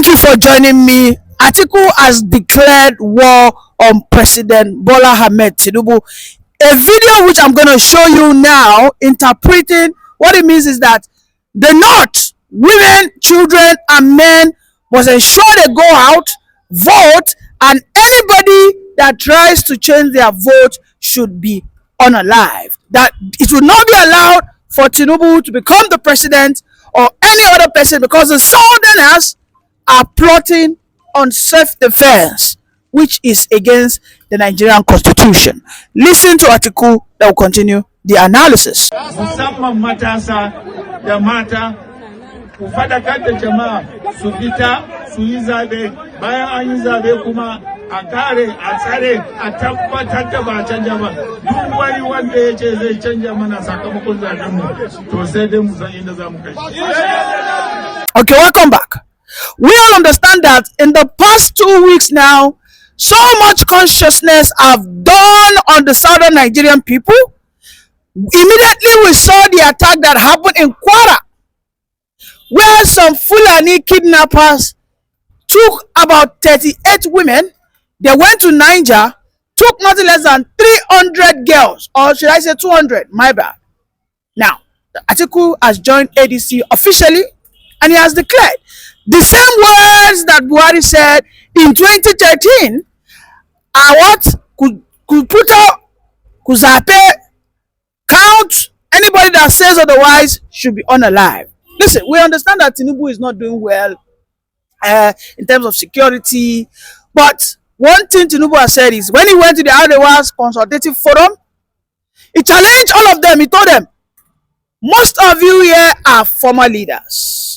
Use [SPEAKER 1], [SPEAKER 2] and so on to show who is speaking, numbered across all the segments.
[SPEAKER 1] Thank you for joining me. Atiku has declared war on President Bola Ahmed Tinubu. A video which I'm going to show you now, interpreting what it means is that the North, women, children, and men must ensure they go out, vote, and anybody that tries to change their vote should be unalived. That it will not be allowed for Tinubu to become the president or any other person because the Southerners are plotting on self-defense, which is against the Nigerian constitution. Listen to Atiku that will continue the analysis.
[SPEAKER 2] Musamman matasa da mata ku fadakar da jama'a su fita su yi zabe, bayan an yi zabe kuma a kare a tsare a tabbatar da ba canja ba. Duk wani wanda ya ce zai canja mana sakamakon zaben mu to sai dai mu san inda za mu kai.
[SPEAKER 1] Okay, welcome back. We all understand that in the past 2 weeks now, so much consciousness have dawned on the southern Nigerian people. Immediately we saw the attack that happened in Kwara, where some Fulani kidnappers took about 38 women. They went to Niger, took nothing less than 300 girls, or should I say 200, my bad. Now, Atiku has joined ADC officially, and he has declared the same words that Buhari said in 2013 are what could put out, Kuzape, count anybody that says otherwise should be unalive. Listen, we understand that Tinubu is not doing well in terms of security, but one thing Tinubu has said is when he went to the Arewa's consultative forum, he challenged all of them. He told them, most of you here are former leaders.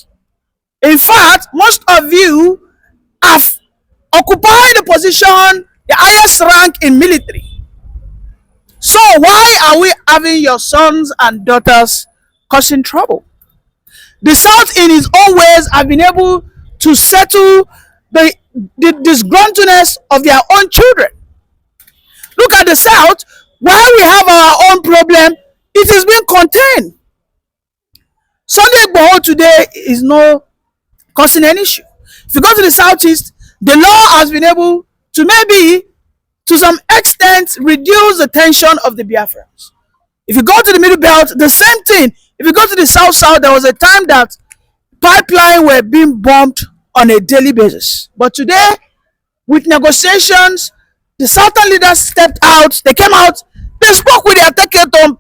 [SPEAKER 1] In fact, most of you have occupied the position, the highest rank in military. So why are we having your sons and daughters causing trouble? The South, in its own ways, have been able to settle the disgruntledness of their own children. Look at the South, while we have our own problem, it is being contained. Sunday Igboho today is no causing an issue. If you go to the Southeast, the law has been able to maybe, to some extent, reduce the tension of the Biafrans. If you go to the Middle Belt, the same thing. If you go to the South, there was a time that pipelines were being bombed on a daily basis. But today, with negotiations, the Southern leaders stepped out. They came out. They spoke with the Atiku.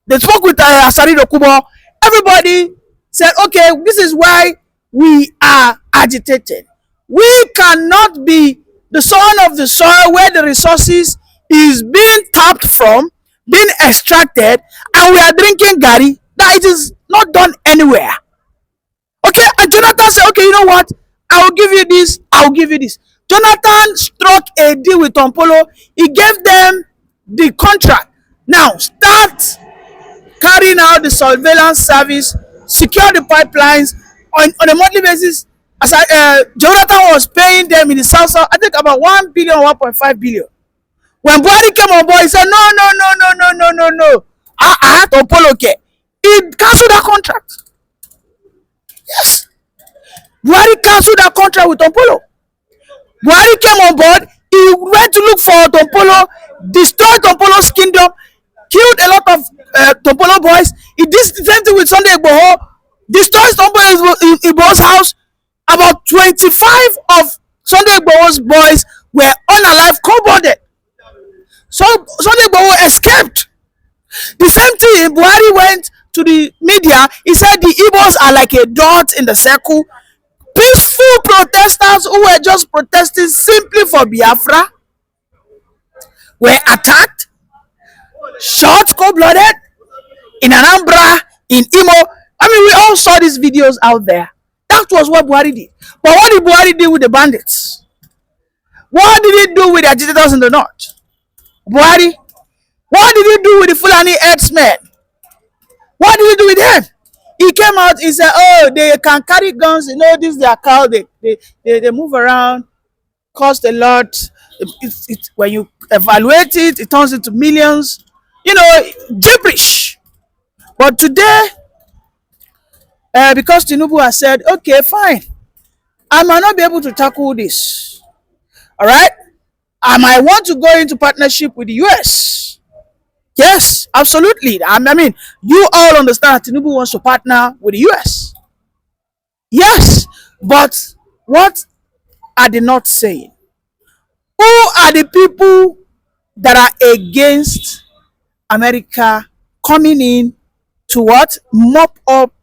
[SPEAKER 1] They spoke with Asari Dokubo. Everybody said, okay, this is why we are agitated. We cannot be the son of the soil where the resources is being tapped from, being extracted, and we are drinking gari. That it is not done anywhere. Okay, and Jonathan said, okay, you know what? I will give you this, I will give you this. Jonathan struck a deal with Tompolo. He gave them the contract. Now, start carrying out the surveillance service, secure the pipelines on a monthly basis. As Jonathan was paying them in the South, I think about 1 billion, 1.5 billion. When Buhari came on board, he said, no. I had to Polo care. He cancelled that contract. Yes. Buhari cancelled that contract with Tompolo. Buhari came on board, he went to look for Tompolo, destroyed Tompolo's kingdom, killed a lot of Tompolo boys. He did the same thing with Sunday Igboho, destroyed Tompolo Igboho's house. About 25 of Sunday Igboho's boys were unalive, cold-blooded. So Sunday Igboho escaped. The same thing, Buhari went to the media. He said the Igbos are like a dot in the circle. Peaceful protesters who were just protesting simply for Biafra were attacked, shot cold-blooded in Anambra, in Imo. I mean, we all saw these videos out there. That was what Buhari did. But what did Buhari do with the bandits? What did he do with the agitators in the north? Buhari, what did he do with the Fulani herdsmen? What did he do with them? He came out, he said, oh, they can carry guns, you know, this is their cow, they move around, cost a lot. When you evaluate it, it turns into millions. You know, gibberish. But today, because Tinubu has said, okay, fine, I might not be able to tackle this. All right. I might want to go into partnership with the US. Yes, absolutely. I mean, you all understand that Tinubu wants to partner with the US. Yes, but what are they not saying? Who are the people that are against America coming in to what? Mop up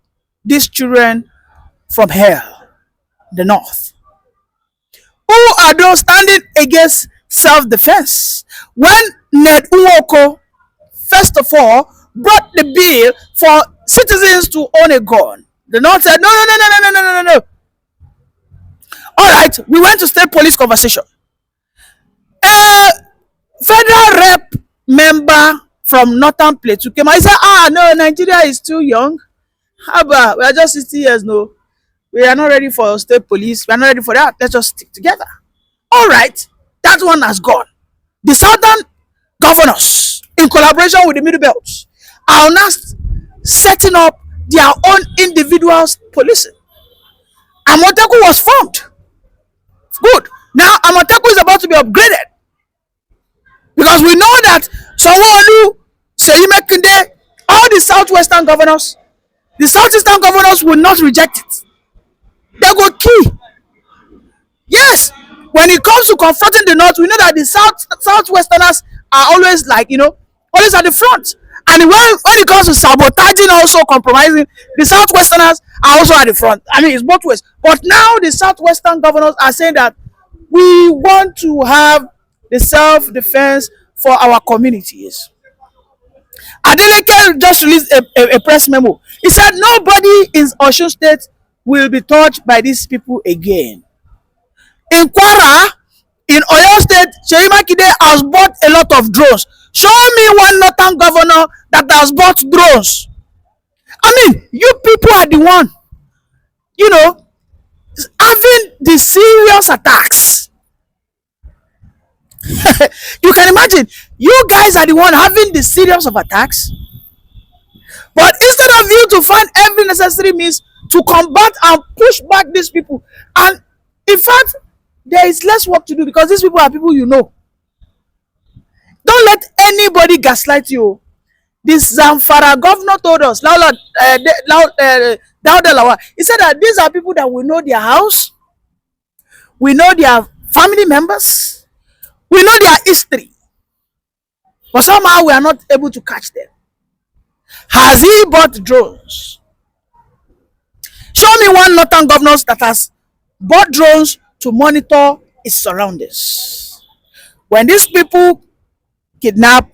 [SPEAKER 1] these children from hell, the North. Who are those standing against self-defense? When Ned Nwoko, first of all, brought the bill for citizens to own a gun, the North said, no, no, no, no, no, no, no, no, no. All right, we went to state police conversation. A federal rep member from Northern Plateau came and he said, no, Nigeria is too young. How about we are just 60 years, no? We are not ready for state police. We are not ready for that. Let's just stick together. All right, that one has gone. The southern governors, in collaboration with the middle belts, are now setting up their own individual policing. Amoteku was formed. Good. Now Amoteku is about to be upgraded because we know that Sanwo-Olu, Seyi Makinde, all the southwestern governors, the southeastern governors will not reject it. They go key. Yes, when it comes to confronting the North, we know that the southwesterners are always like, always at the front. And when it comes to sabotaging, also compromising, the southwesterners are also at the front. I mean, it's both ways. But now the southwestern governors are saying that we want to have the self-defense for our communities. Adeleke just released a press memo. He said nobody in Osun State will be touched by these people again. In Kwara, in Oyo State, Seyi Makinde has bought a lot of drones. Show me one northern governor that has bought drones. I mean, you people are the one, having the serious attacks. You can imagine, you guys are the one having the serious of attacks. But instead of you to find every necessary means to combat and push back these people, and in fact, there is less work to do because these people are people you know. Don't let anybody gaslight you. This Zamfara governor told us, Dauda Lawal, he said that these are people that we know their house, we know their family members, we know their history, but somehow we are not able to catch them. Has he bought drones? Show me one northern governor that has bought drones to monitor its surroundings. When these people kidnap,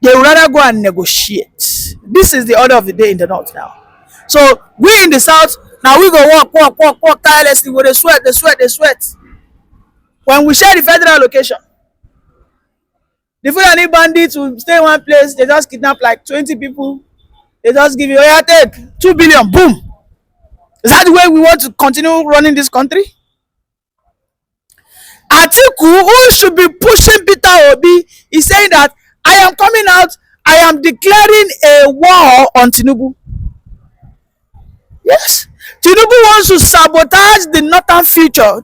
[SPEAKER 1] they would rather go and negotiate. This is the order of the day in the North now. So we in the South, now we go walk tirelessly with the sweat. When we share the federal location, the Fulani bandits will stay in one place, they just kidnap like 20 people, they just give you, take 2 billion, boom. Is that the way we want to continue running this country? Atiku, who should be pushing Peter Obi, is saying that I am coming out, I am declaring a war on Tinubu. Yes, Tinubu wants to sabotage the northern future.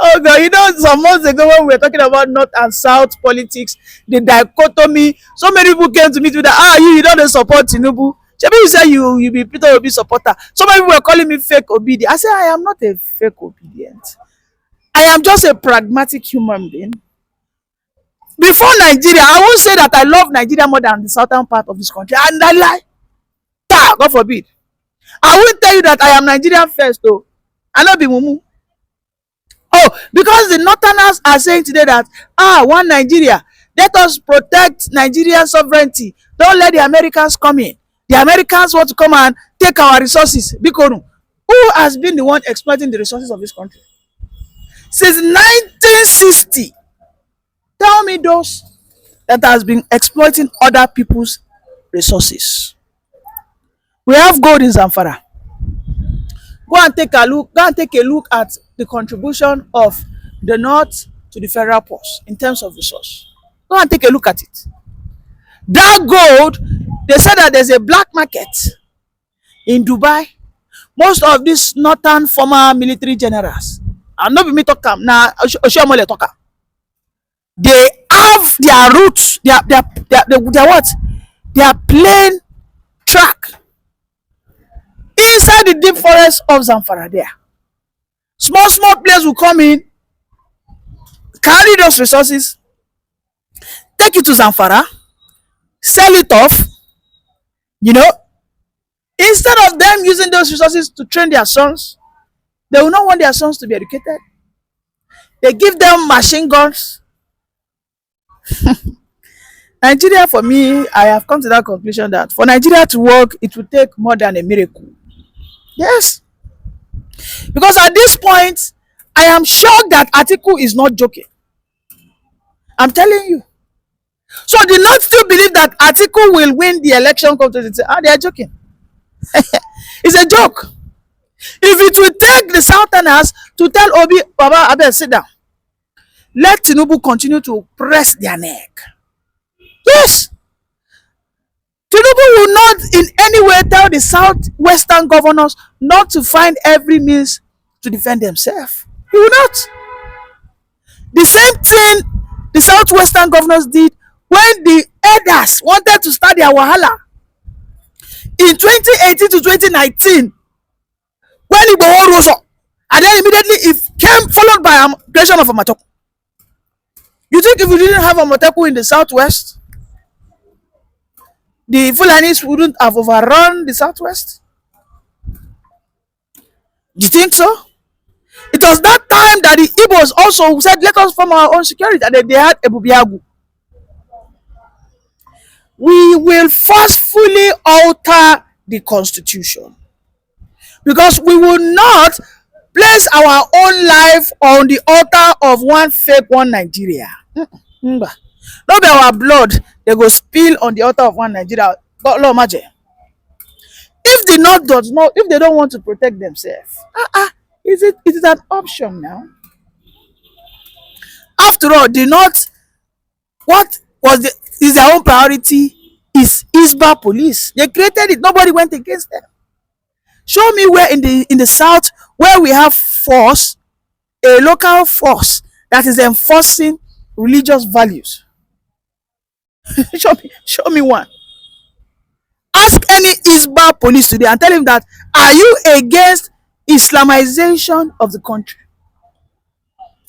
[SPEAKER 1] Oh God, some months ago when we were talking about North and South politics, the dichotomy, so many people came to me with that, you don't support Tinubu. Maybe you say you be Peter Obi supporter. So many people were calling me fake obedient. I said I am not a fake obedient. I am just a pragmatic human being. Before Nigeria, I won't say that I love Nigeria more than the southern part of this country. And I lie. God forbid. I won't tell you that I am Nigerian first though. I not be mumu. Oh, because the northerners are saying today that one Nigeria, let us protect Nigerian sovereignty. Don't let the Americans come in. The Americans want to come and take our resources. Bikonu, who has been the one exploiting the resources of this country? Since 1960, tell me those that has been exploiting other people's resources. We have gold in Zamfara. Go and take a look at the contribution of the North to the federal purse in terms of resource. Go and take a look at it. That gold, they said that there's a black market in Dubai most of these northern former military generals, and not be me talk am, na Oshiomhole talk am, they have their roots, their what, their plane track inside the deep forest of Zamfara there. Small small players will come in, carry those resources, take it to Zamfara, sell it off, you know. Instead of them using those resources to train their sons, they will not want their sons to be educated. They give them machine guns. Nigeria, for me, I have come to that conclusion that for Nigeria to work, it will take more than a miracle. Yes. Because at this point, I am shocked that Atiku is not joking. I'm telling you. So do not still believe that Atiku will win the election competition. Ah, they are joking. It's a joke. If it will take the Southerners to tell Obi, Baba, Abel, sit down. Let Tinubu continue to press their neck. Yes. Tinubu will not in any way tell the southwestern governors not to find every means to defend themselves. He will not. The same thing the southwestern governors did when the elders wanted to start their wahala in 2018 to 2019, when Igboho rose up, and then immediately it came followed by creation of Amateku. You think if we didn't have Amateku in the southwest, the Fulanis wouldn't have overrun the southwest? You think so? It was that time that the Igbos also said, let us form our own security, and then they had Ebubiagu. We will forcefully alter the constitution, because we will not place our own life on the altar of one fake one Nigeria. No be our blood they go spill on the altar of one Nigeria. God Lord Maje. If the North does not, if they don't want to protect themselves, is it an option now? After all, the North, what was is their own priority is Isba police. They created it. Nobody went against them. Show me where in the south where we have force, a local force that is enforcing religious values. show me one. Ask any Isba police today and tell him that, are you against Islamization of the country?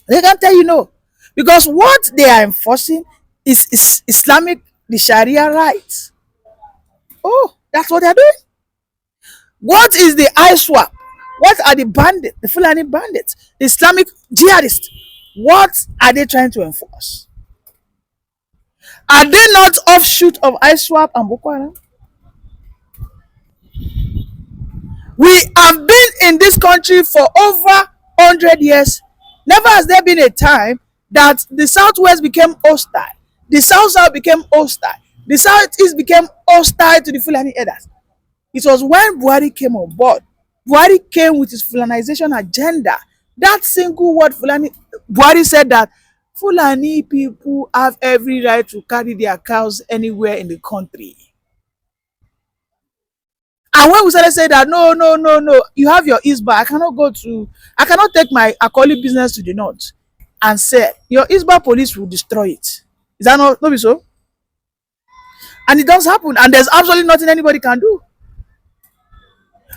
[SPEAKER 1] They can tell you no, because what they are enforcing is Islamic, the Sharia rights. Oh, that's what they're doing. What is the ISWAP? What are the bandits, the Fulani bandits, the Islamic jihadists? What are they trying to enforce? Are they not offshoot of ISWAP and Boko Haram? We have been in this country for over 100 years. Never has there been a time that the Southwest became hostile, the South became hostile, the Southeast became hostile to the Fulani herders. It was when Buhari came on board. Buhari came with his Fulanization agenda. That single word Fulani, Buhari said that Fulani people have every right to carry their cows anywhere in the country. And when we started saying that, no, you have your Isba, I cannot take my Akoli business to the north and say, your Isba police will destroy it. Is that not be so? And it does happen, and there's absolutely nothing anybody can do.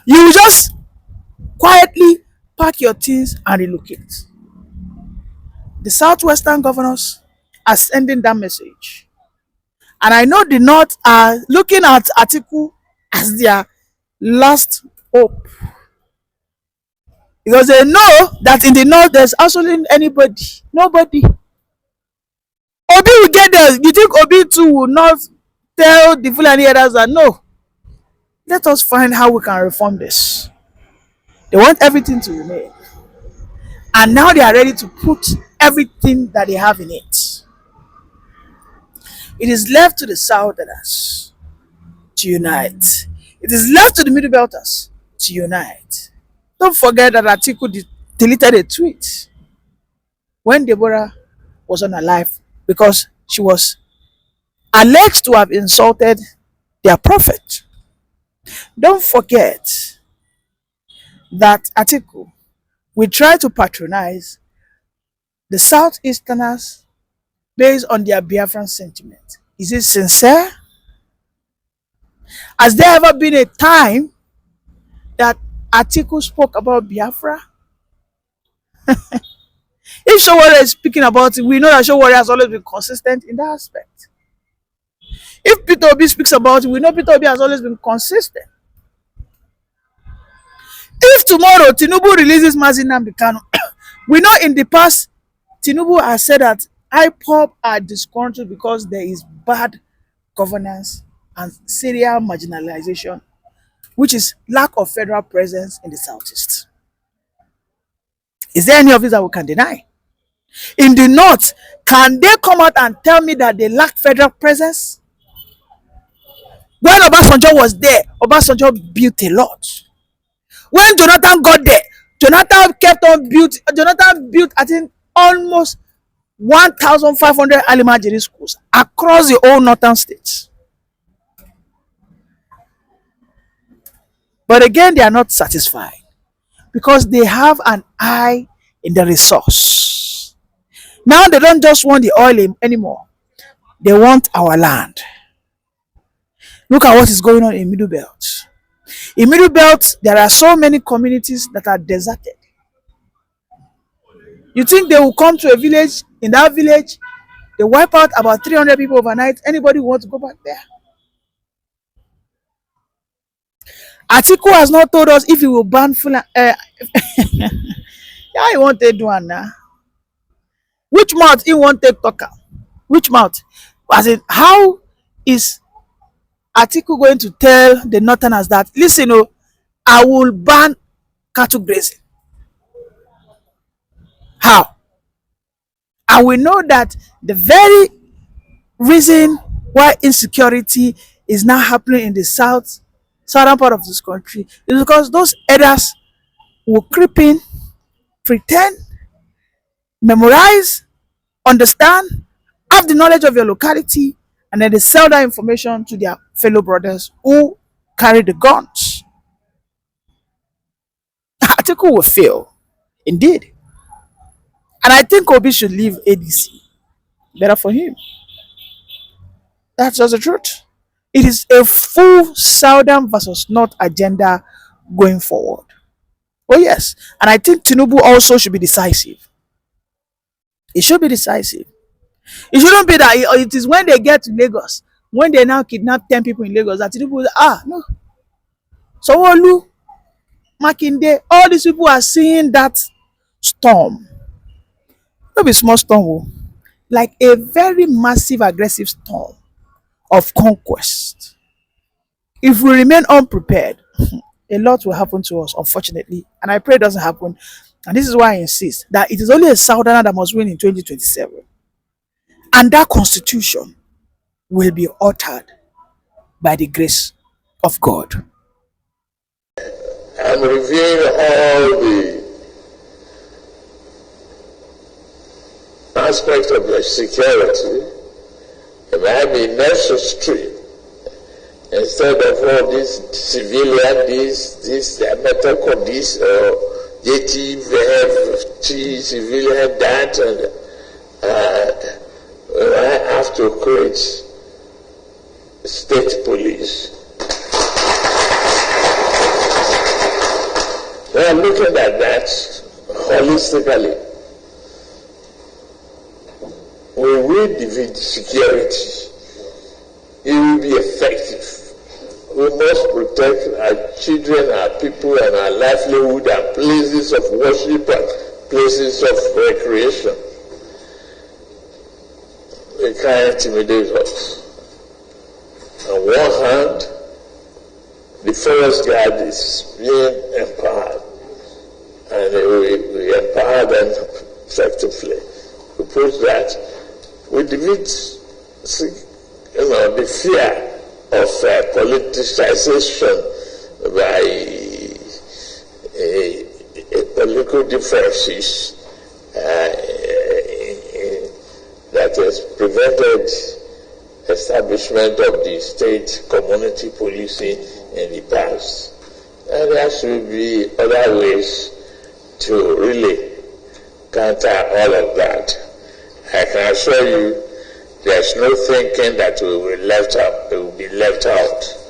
[SPEAKER 1] You just quietly pack your things and relocate. The southwestern governors are sending that message. And I know the North are looking at Atiku as their last hope. Because they know that in the North there's absolutely nobody. Obi will get there. You think Obi too will not tell the Fulani others that no? Let us find how we can reform this. They want everything to remain. And now they are ready to put everything that they have in it. It is left to the Southerners to unite. It is left to the Middle Belters to unite. Don't forget that Atiku deleted a tweet when Deborah was unalive because she was alleged to have insulted their prophet. Don't forget that Atiku will try to patronize the Southeasterners based on their Biafran sentiment. Is it sincere? Has there ever been a time that Atiku spoke about Biafra? If Showore is speaking about it, we know that Showore has always been consistent in that aspect. If Peter Obi speaks about it, we know Peter Obi has always been consistent. If tomorrow Tinubu releases Mazi Nnamdi Kanu, we know in the past Tinubu has said that IPOB are disgruntled because there is bad governance and serial marginalization, which is lack of federal presence in the Southeast. Is there any of this that we can deny? In the North, can they come out and tell me that they lack federal presence? When Obasanjo was there, Obasanjo built a lot. When Jonathan got there, Jonathan built, I think, almost 1,500 Alimajiri schools across the whole northern states. But again, they are not satisfied because they have an eye in the resource. Now they don't just want the oil anymore. They want our land. Look at what is going on in Middle Belt. In Middle Belt, there are so many communities that are deserted. You think they will come to a village, in that village, they wipe out about 300 people overnight. Anybody who wants to go back there? Atiku has not told us if he will ban Fulani. Yeah, he won't take one now. Which mouth he won't take talker? Which mouth? As in, how is Atiku going to tell the Northerners that, listen, oh, I will ban cattle grazing? How? And we know that the very reason why insecurity is now happening in the southern part of this country is because those elders will creep in, pretend, memorize, understand, have the knowledge of your locality, and then they sell that information to their fellow brothers who carry the guns. Atiku will fail, indeed. And I think Obi should leave ADC. Better for him. That's just the truth. It is a full Southern versus North agenda going forward. Oh yes. And I think Tinubu also should be decisive. It should be decisive. It shouldn't be that it is when they get to Lagos, when they now kidnap 10 people in Lagos, that Tinubu will, no. Sanwo-Olu, Makinde, all these people are seeing that storm. Not be small storm, like a very massive, aggressive storm of conquest. If we remain unprepared, a lot will happen to us, unfortunately. And I pray it doesn't happen. And this is why I insist that it is only a Southerner that must win in 2027. And that constitution will be altered by the grace of God.
[SPEAKER 3] I'm reviewing all the aspects of the security. It might be necessary, instead of all this civilian, this method of this, JT, FT, civilian, that, and I have to create state police. We are looking at that holistically. When we defeat security, it will be effective. We must protect our children, our people, and our livelihood, and places of worship and places of recreation. They can't intimidate us. On one hand, the forest guard is being empowered, and we empower them effectively. We put that. We defeat, the fear of politicization by political differences that has prevented establishment of the state community policing in the past. And there should be other ways to really counter all of that. I can assure you, there's no thinking that we will be left out.